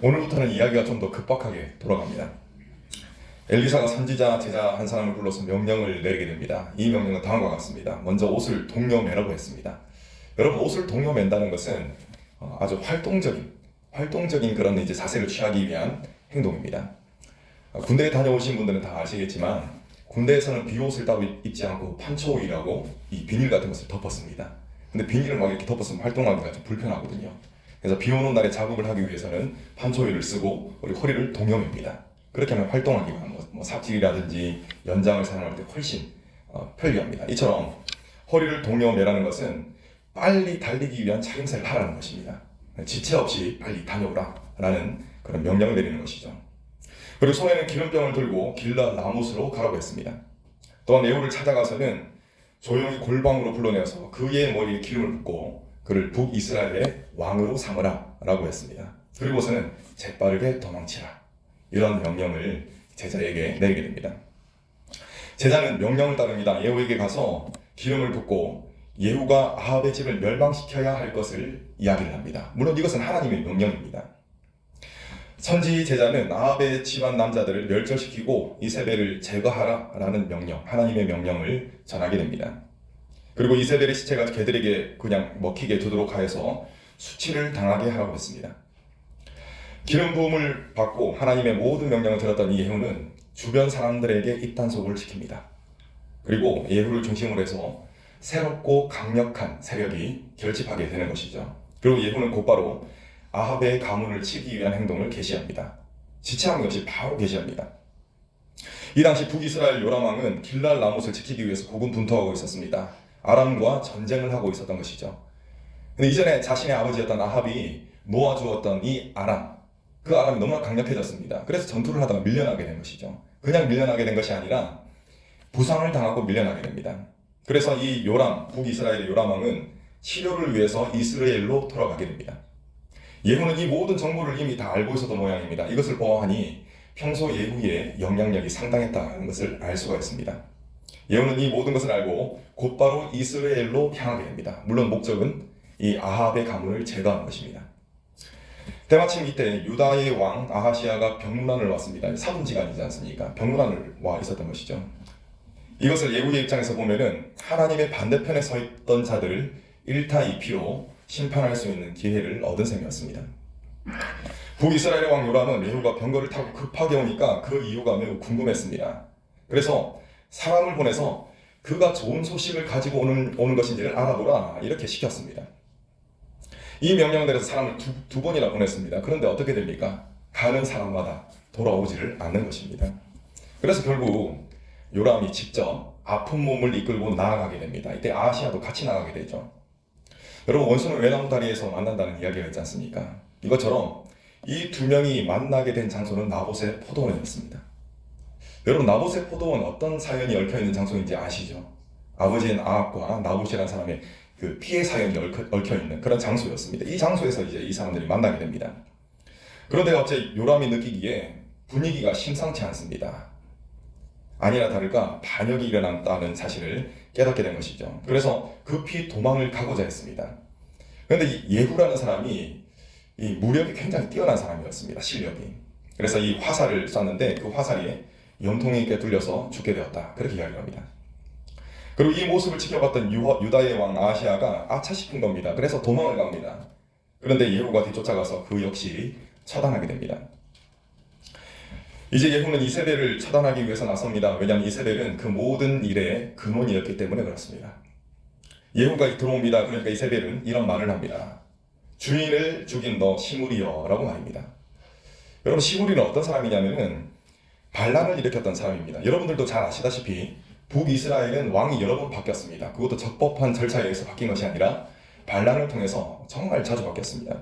오늘부터는 이야기가 좀 더 급박하게 돌아갑니다. 엘리사가 선지자 제자 한 사람을 불러서 명령을 내리게 됩니다. 이 명령은 다음과 같습니다. 먼저 옷을 동여매라고 했습니다. 여러분, 옷을 동여맨다는 것은 아주 활동적인 그런 이제 자세를 취하기 위한 행동입니다. 군대에 다녀오신 분들은 다 아시겠지만 군대에서는 비옷을 따로 입지 않고 판초이라고 이 비닐 같은 것을 덮었습니다. 근데 비닐을 막 이렇게 덮었으면 활동하기가 좀 불편하거든요. 그래서 비 오는 날에 작업을 하기 위해서는 판초이를 쓰고 우리 허리를 동여맵니다. 그렇게 하면 활동하기가 뭐 삽질이라든지 연장을 사용할 때 훨씬 편리합니다. 이처럼 허리를 동여매라는 것은 빨리 달리기 위한 차림새를 하라는 것입니다. 지체 없이 빨리 다녀오라 라는 그런 명령을 내리는 것이죠. 그리고 손에는 기름병을 들고 길라 라못으로 가라고 했습니다. 또한 예후를 찾아가서는 조용히 골방으로 불러내어서 그의 머리에 기름을 붓고 그를 북이스라엘의 왕으로 삼으라 라고 했습니다. 그리고서는 재빠르게 도망치라, 이런 명령을 제자에게 내리게 됩니다. 제자는 명령을 따릅니다. 예후에게 가서 기름을 붓고 예후가 아합의 집을 멸망시켜야 할 것을 이야기를 합니다. 물론 이것은 하나님의 명령입니다. 선지 제자는 아합의 집안 남자들을 멸절시키고 이세벨을 제거하라 라는 명령, 하나님의 명령을 전하게 됩니다. 그리고 이세벨의 시체가 개들에게 그냥 먹히게 두도록 하여서 수치를 당하게 하라고 했습니다. 기름 부음을 받고 하나님의 모든 명령을 들었던 이 예후는 주변 사람들에게 입단속을 시킵니다. 그리고 예후를 중심으로 해서 새롭고 강력한 세력이 결집하게 되는 것이죠. 그리고 예후는 곧바로 아합의 가문을 치기 위한 행동을 개시합니다. 지체함이 없이 바로 개시합니다. 이 당시 북이스라엘 요람 왕은 길랄 라못을 지키기 위해서 고군분투하고 있었습니다. 아람과 전쟁을 하고 있었던 것이죠. 근데 이전에 자신의 아버지였던 아합이 놓아주었던 이 아람, 그 아람이 너무나 강력해졌습니다. 그래서 전투를 하다가 밀려나게 된 것이죠. 그냥 밀려나게 된 것이 아니라 부상을 당하고 밀려나게 됩니다. 그래서 이 요람, 북이스라엘의 요람 왕은 치료를 위해서 이스라엘로 돌아가게 됩니다. 예후는 이 모든 정보를 이미 다 알고 있었던 모양입니다. 이것을 보아하니 평소 예후의 영향력이 상당했다는 것을 알 수가 있습니다. 예후는 이 모든 것을 알고 곧바로 이스라엘로 향하게 됩니다. 물론 목적은 이 아합의 가문을 제거하는 것입니다. 때마침 이때 유다의 왕 아하시아가 병문안을 왔습니다. 사분지간이지 않습니까? 병문안을 와 있었던 것이죠. 이것을 예후의 입장에서 보면은 하나님의 반대편에 서 있던 자들을 1타 2피로 심판할 수 있는 기회를 얻은 셈이었습니다. 북이스라엘의 왕 요람은 예후가 병거를 타고 급하게 오니까 그 이유가 매우 궁금했습니다. 그래서 사람을 보내서 그가 좋은 소식을 가지고 오는 것인지를 알아보라, 이렇게 시켰습니다. 이 명령대로 사람을 두 번이나 보냈습니다. 그런데 어떻게 됩니까? 가는 사람마다 돌아오지를 않는 것입니다. 그래서 결국 요람이 직접 아픈 몸을 이끌고 나아가게 됩니다. 이때 아하시아도 같이 나가게 되죠. 여러분, 원수는 외나무다리에서 만난다는 이야기가 있지 않습니까? 이것처럼 이 두 명이 만나게 된 장소는 나봇의 포도원이었습니다. 여러분, 나봇의 포도원 어떤 사연이 얽혀있는 장소인지 아시죠? 아버지인 아합과 나봇이라는 사람의 그 피해 사연이 얽혀있는 그런 장소였습니다. 이 장소에서 이제 이 사람들이 만나게 됩니다. 그런데 어째 요람이 느끼기에 분위기가 심상치 않습니다. 아니나 다를까 반역이 일어났다는 사실을 깨닫게 된 것이죠. 그래서 급히 도망을 가고자 했습니다. 그런데 이 예후라는 사람이 이 무력이 굉장히 뛰어난 사람이었습니다. 실력이. 그래서 이 화살을 쐈는데 그 화살이 염통이 있게 뚫려서 죽게 되었다, 그렇게 이야기를 합니다. 그리고 이 모습을 지켜봤던 유다의 왕 아하시아가 아차 싶은 겁니다. 그래서 도망을 갑니다. 그런데 예후가 뒤쫓아가서 그 역시 처단하게 됩니다. 이제 예후는 이세벨을 처단하기 위해서 나섭니다. 왜냐하면 이세벨은 그 모든 일의 근원이었기 때문에 그렇습니다. 예후가 들어옵니다. 그러니까 이세벨은 이런 말을 합니다. 주인을 죽인 너 시므리여 라고 말입니다. 여러분, 시므리는 어떤 사람이냐면은 반란을 일으켰던 사람입니다. 여러분들도 잘 아시다시피 북이스라엘은 왕이 여러 번 바뀌었습니다. 그것도 적법한 절차에 의해서 바뀐 것이 아니라 반란을 통해서 정말 자주 바뀌었습니다.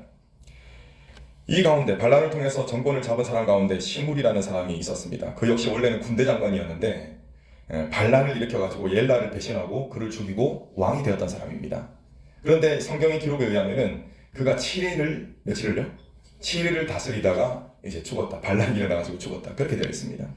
이 가운데 반란을 통해서 정권을 잡은 사람 가운데 시므리라는 사람이 있었습니다. 그 역시 원래는 군대 장관이었는데 반란을 일으켜가지고 엘라를 배신하고 그를 죽이고 왕이 되었던 사람입니다. 그런데 성경의 기록에 의하면은 그가 7일을 며칠을요? 7일을 다스리다가 이제 죽었다. 반란이 일어나가지고 죽었다. 그렇게 되어 있습니다.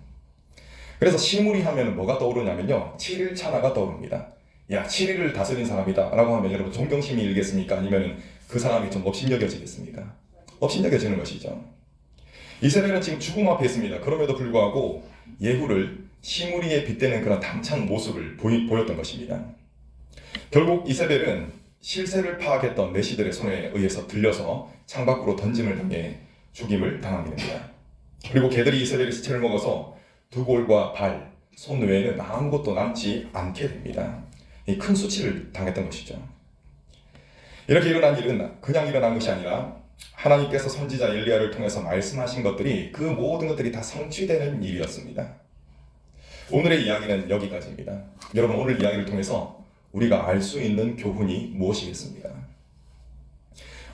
그래서 시므리 하면 뭐가 떠오르냐면요, 7일 차나가 떠오릅니다. 야, 7일을 다스린 사람이다 라고 하면 여러분 존경심이 일겠습니까? 아니면 그 사람이 좀 업신여겨지겠습니까? 업신여겨지는 것이죠. 이세벨은 지금 죽음 앞에 있습니다. 그럼에도 불구하고 예후를 시무리에 빗대는 그런 당찬 모습을 보였던 것입니다. 결국 이세벨은 실세를 파악했던 내시들의 손에 의해서 들려서 창밖으로 던짐을 당해 죽임을 당하게 됩니다. 그리고 개들이 이세벨의 시체를 먹어서 두 골과 발, 손 외에는 아무것도 남지 않게 됩니다. 이 큰 수치를 당했던 것이죠. 이렇게 일어난 일은 그냥 일어난 것이 아니라 하나님께서 선지자 엘리야를 통해서 말씀하신 것들이 그 모든 것들이 다 성취되는 일이었습니다. 오늘의 이야기는 여기까지입니다. 여러분, 오늘 이야기를 통해서 우리가 알 수 있는 교훈이 무엇이겠습니까?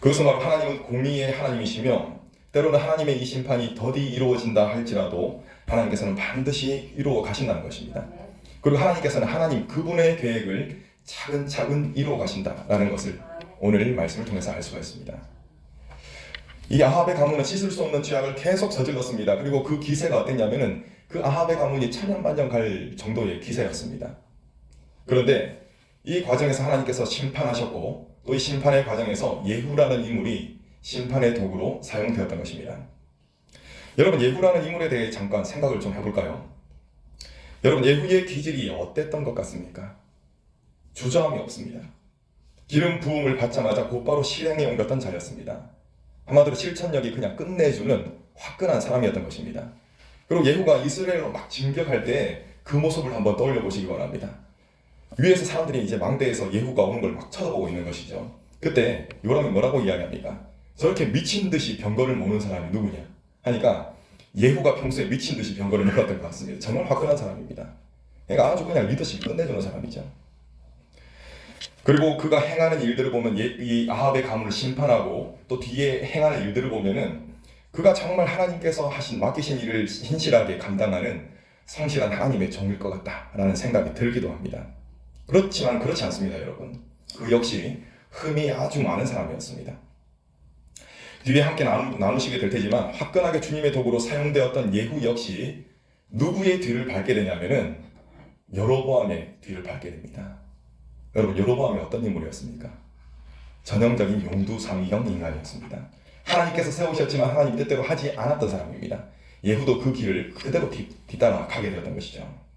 그것은 바로 하나님은 공의의 하나님이시며 때로는 하나님의 이 심판이 더디 이루어진다 할지라도 하나님께서는 반드시 이루어 가신다는 것입니다. 그리고 하나님께서는 하나님 그분의 계획을 차근차근 이루어 가신다라는 것을 오늘 말씀을 통해서 알 수가 있습니다. 이 아합의 가문은 씻을 수 없는 죄악을 계속 저질렀습니다. 그리고 그 기세가 어땠냐면은 그 아합의 가문이 천년만년 갈 정도의 기세였습니다. 그런데 이 과정에서 하나님께서 심판하셨고 또 이 심판의 과정에서 예후라는 인물이 심판의 도구로 사용되었던 것입니다. 여러분, 예후라는 인물에 대해 잠깐 생각을 좀 해볼까요? 여러분, 예후의 기질이 어땠던 것 같습니까? 주저함이 없습니다. 기름 부음을 받자마자 곧바로 실행에 옮겼던 자였습니다. 한마디로 실천력이 그냥 끝내주는 화끈한 사람이었던 것입니다. 그리고 예후가 이스라엘로 막 진격할 때 그 모습을 한번 떠올려 보시기 바랍니다. 위에서 사람들이 이제 망대에서 예후가 오는 걸 막 쳐다보고 있는 것이죠. 그때 요람이 뭐라고 이야기합니까? 저렇게 미친 듯이 병거를 모는 사람이 누구냐 하니까 예후가 평소에 미친 듯이 병거를 몰았던 것 같습니다. 정말 화끈한 사람입니다. 그러니까 아주 그냥 리더십 끝내주는 사람이죠. 그리고 그가 행하는 일들을 보면 이 아합의 가문을 심판하고 또 뒤에 행하는 일들을 보면은 그가 정말 하나님께서 맡기신 일을 신실하게 감당하는 성실한 하나님의 종일 것 같다라는 생각이 들기도 합니다. 그렇지만 그렇지 않습니다, 여러분. 그 역시 흠이 아주 많은 사람이었습니다. 뒤에 함께 나누시게 될 테지만 화끈하게 주님의 도구로 사용되었던 예후 역시 누구의 뒤를 밟게 되냐면은 여로보암의 뒤를 밟게 됩니다. 여러분, 여로보암이 어떤 인물이었습니까? 전형적인 용두사미형 인간이었습니다. 하나님께서 세우셨지만 하나님 뜻대로 하지 않았던 사람입니다. 예후도 그 길을 그대로 뒤따라 가게 되었던 것이죠.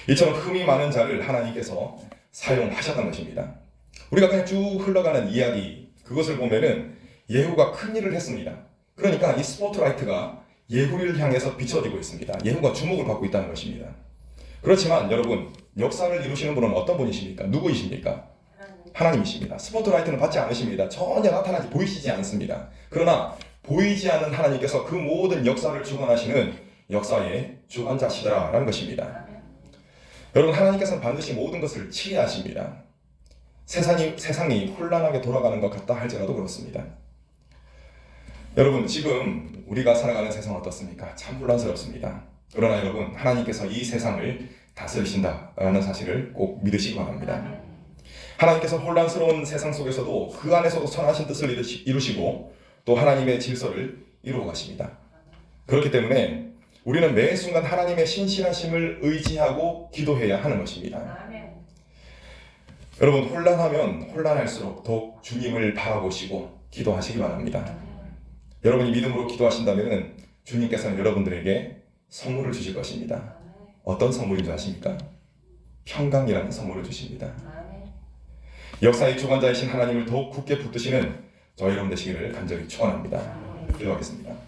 이처럼 흠이 많은 자를 하나님께서 사용하셨던 것입니다. 우리가 그냥 쭉 흘러가는 이야기, 그것을 보면은 예후가 큰 일을 했습니다. 그러니까 이 스포트라이트가 예후를 향해서 비춰지고 있습니다. 예후가 주목을 받고 있다는 것입니다. 그렇지만 여러분, 역사를 이루시는 분은 어떤 분이십니까? 누구이십니까? 하나님이십니다. 스포트라이트는 받지 않으십니다. 전혀 나타나지 보이시지 않습니다. 그러나 보이지 않는 하나님께서 그 모든 역사를 주관하시는 역사의 주관자시다라는 것입니다. 여러분, 하나님께서는 반드시 모든 것을 치리하십니다. 세상이 혼란하게 돌아가는 것 같다 할지라도 그렇습니다. 여러분, 지금 우리가 살아가는 세상은 어떻습니까? 참 혼란스럽습니다. 그러나 여러분, 하나님께서 이 세상을 다스리신다라는 사실을 꼭 믿으시기 바랍니다. 하나님께서 혼란스러운 세상 속에서도 그 안에서도 선하신 뜻을 이루시고 또 하나님의 질서를 이루어 가십니다. 그렇기 때문에 우리는 매 순간 하나님의 신실하심을 의지하고 기도해야 하는 것입니다. 여러분, 혼란하면 혼란할수록 더욱 주님을 바라보시고 기도하시기 바랍니다. 여러분이 믿음으로 기도하신다면 주님께서는 여러분들에게 선물을 주실 것입니다. 어떤 선물인 줄 아십니까? 평강이라는 선물을 주십니다. 역사의 주관자이신 하나님을 더욱 굳게 붙드시는 저희 여러분 되시기를 간절히 축원합니다. 기도하겠습니다.